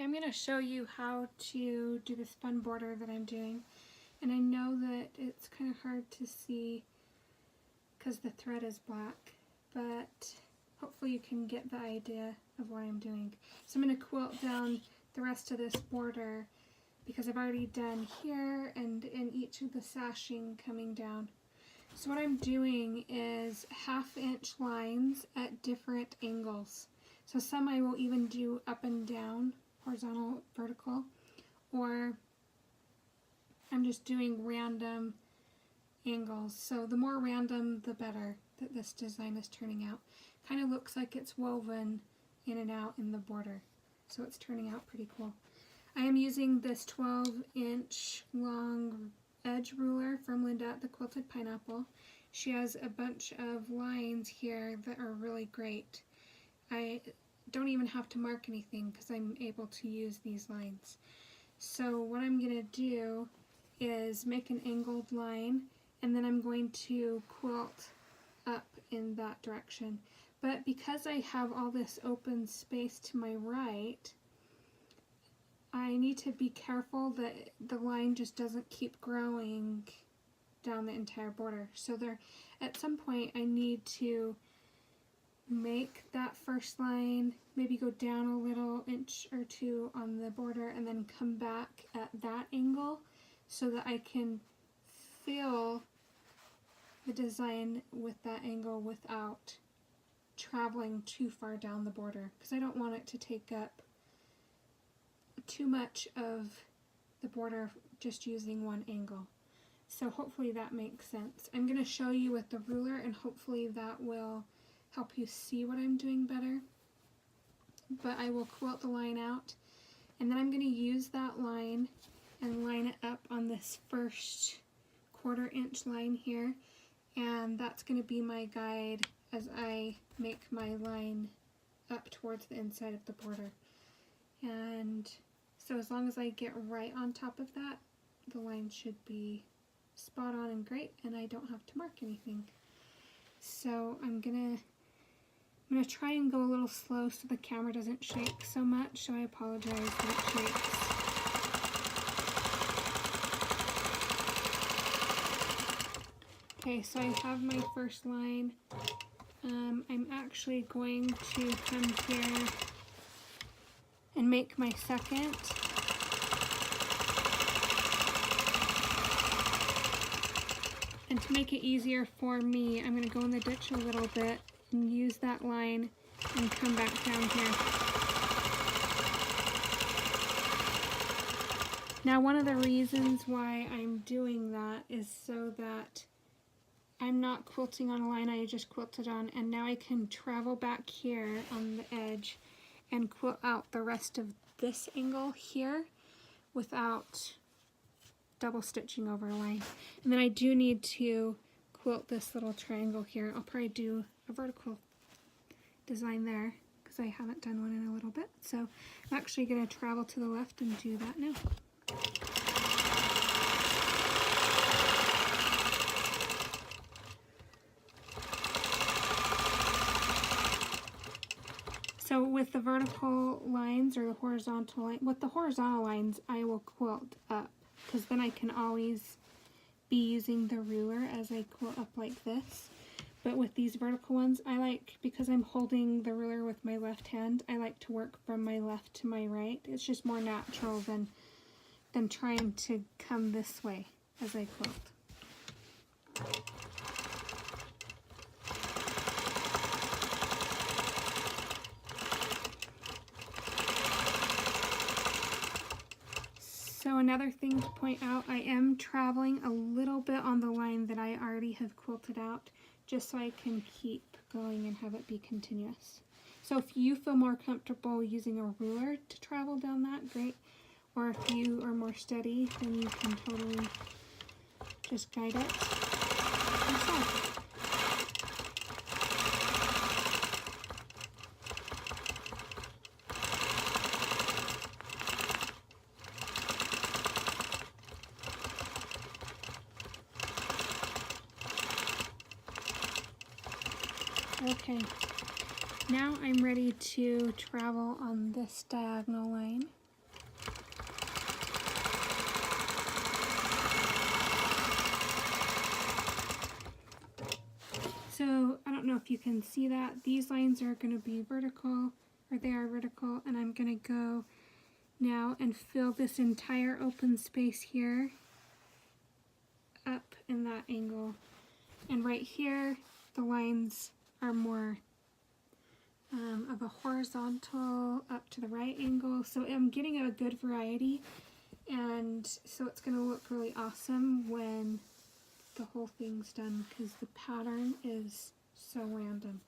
Okay, I'm going to show you how to do this fun border that I'm doing. And I know that it's kind of hard to see because the thread is black, but hopefully you can get the idea of what I'm doing. So I'm going to quilt down the rest of this border because I've already done here and in each of the sashing coming down. So what I'm doing is 1/2 inch lines at different angles. So some I will even do up and down, horizontal, vertical, or I'm just doing random angles. So the more random, the better that this design is turning out. Kind of looks like it's woven in and out in the border. So it's turning out pretty cool. I am using this 12-inch long edge ruler from Linda at the Quilted Pineapple. She has a bunch of lines here that are really great. I don't even have to mark anything because I'm able to use these lines. So what I'm going to do is make an angled line, and then I'm going to quilt up in that direction. But because I have all this open space to my right, I need to be careful that the line just doesn't keep growing down the entire border. So at some point I need to make that first line, maybe go down a little inch or two on the border and then come back at that angle so that I can fill the design with that angle without traveling too far down the border, because I don't want it to take up too much of the border just using one angle. So hopefully that makes sense. I'm going to show you with the ruler, and hopefully that will help you see what I'm doing better. But I will quilt the line out, and then I'm going to use that line and line it up on this first 1/4 inch line here, and that's going to be my guide as I make my line up towards the inside of the border. And so as long as I get right on top of that, the line should be spot on and great, and I don't have to mark anything. So I'm gonna try and go a little slow so the camera doesn't shake so much, so I apologize that it shakes. Okay, so I have my first line. I'm actually going to come here and make my second. And to make it easier for me, I'm going to go in the ditch a little bit and use that line and come back down here. Now, one of the reasons why I'm doing that is so that I'm not quilting on a line I just quilted on, and now I can travel back here on the edge and quilt out the rest of this angle here without double stitching over a line. And then I do need to quilt this little triangle here. I'll probably do a vertical design there because I haven't done one in a little bit. So I'm actually going to travel to the left and do that now. So with the vertical lines or the horizontal line, with the horizontal lines I will quilt up, because then I can always be using the ruler as I quilt up like this. But with these vertical ones, I like, because I'm holding the ruler with my left hand, I like to work from my left to my right. It's just more natural than trying to come this way as I quilt. So another thing to point out, I am traveling a little bit on the line that I already have quilted out, just so I can keep going and have it be continuous. So if you feel more comfortable using a ruler to travel down that, great. Or if you are more steady, then you can totally just guide it yourself. Okay, now I'm ready to travel on this diagonal line. can see that. These lines are going to be vertical, or they are vertical, and I'm going to go now and fill this entire open space here up in that angle. And right here, the lines are more of a horizontal up to the right angle. So I'm getting a good variety, and so it's going to look really awesome when the whole thing's done because the pattern is so random.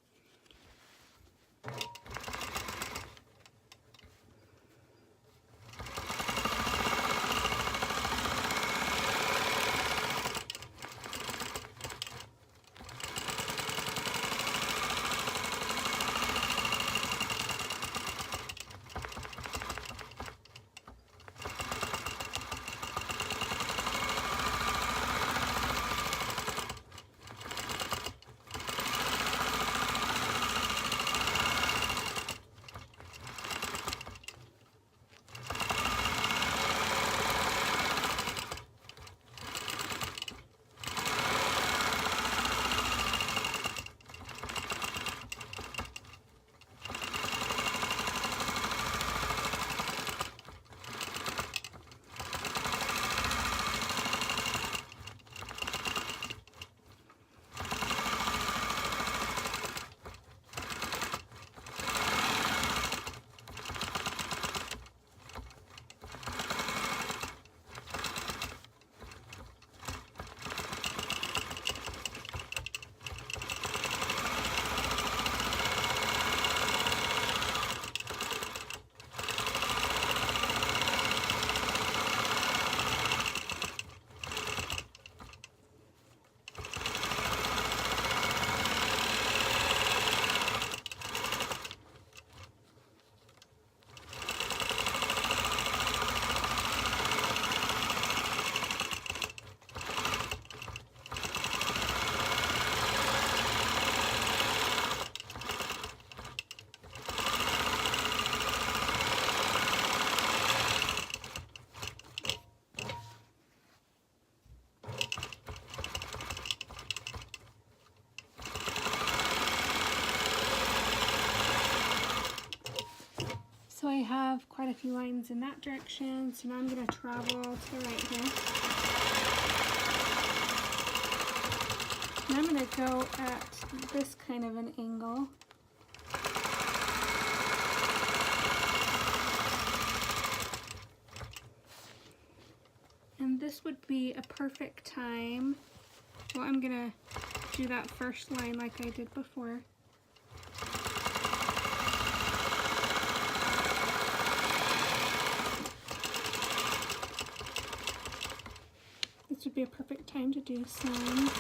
So I have quite a few lines in that direction, so now I'm going to travel to the right here. And I'm going to go at this kind of an angle. And this would be a perfect time. Well, I'm going to do that first line like I did before. This would be a perfect time to do some lines.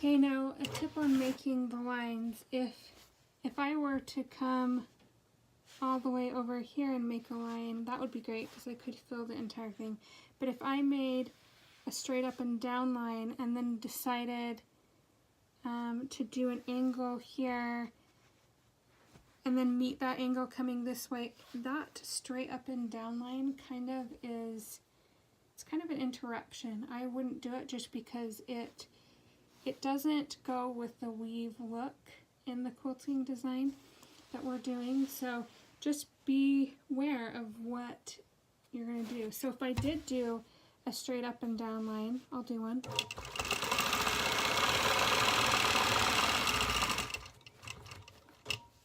Okay, now a tip on making the lines. If I were to come all the way over here and make a line, that would be great because I could fill the entire thing. But if I made a straight up and down line and then decided to do an angle here and then meet that angle coming this way, that straight up and down line kind of is, it's kind of an interruption. I wouldn't do it just because it doesn't go with the weave look in the quilting design that we're doing. So just be aware of what you're going to do. So if I did do a straight up and down line, I'll do one.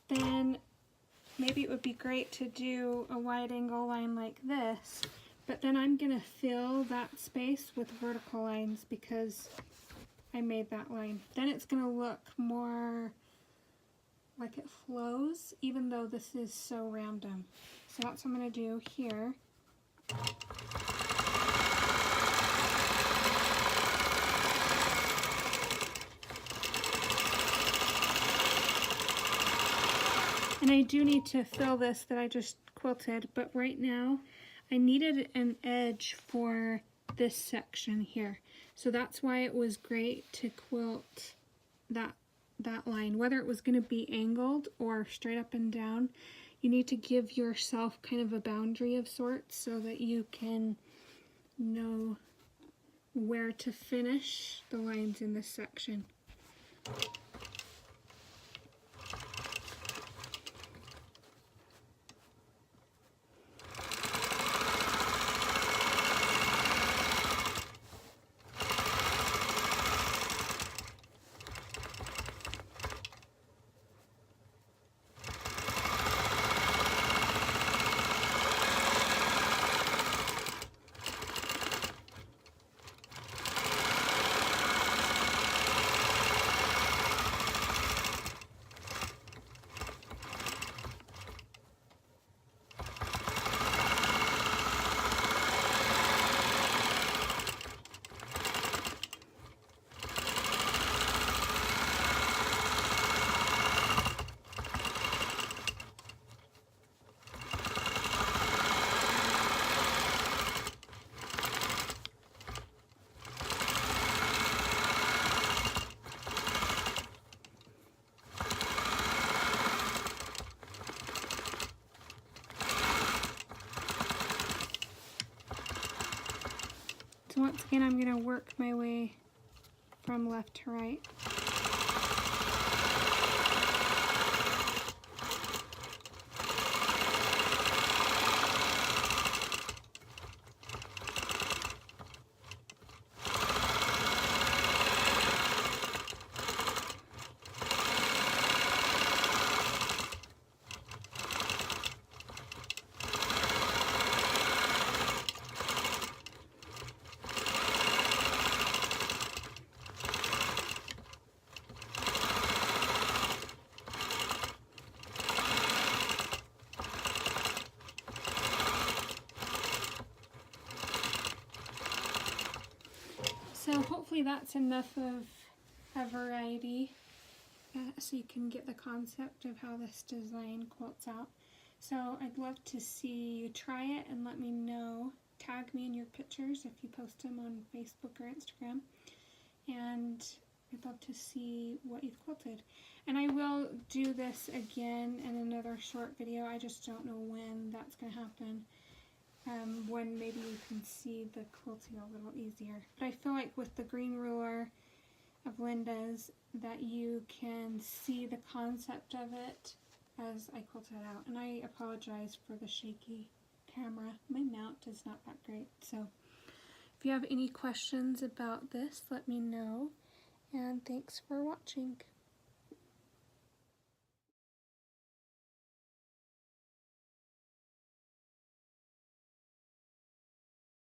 Then maybe it would be great to do a wide angle line like this, but then I'm going to fill that space with vertical lines because I made that line. Then it's going to look more like it flows, even though this is so random. So that's what I'm going to do here. And I do need to fill this that I just quilted, but right now I needed an edge for this section here. So that's why it was great to quilt that line. Whether it was going to be angled or straight up and down, you need to give yourself kind of a boundary of sorts so that you can know where to finish the lines in this section. So once again, I'm going to work my way from left to right. So hopefully that's enough of a variety so you can get the concept of how this design quilts out. So I'd love to see you try it and let me know. Tag me in your pictures if you post them on Facebook or Instagram. And I'd love to see what you've quilted. And I will do this again in another short video. I just don't know when that's going to happen. When maybe you can see the quilting a little easier. But I feel like with the green ruler of Linda's that you can see the concept of it as I quilt it out. And I apologize for the shaky camera. My mount is not that great. So if you have any questions about this, let me know. And thanks for watching.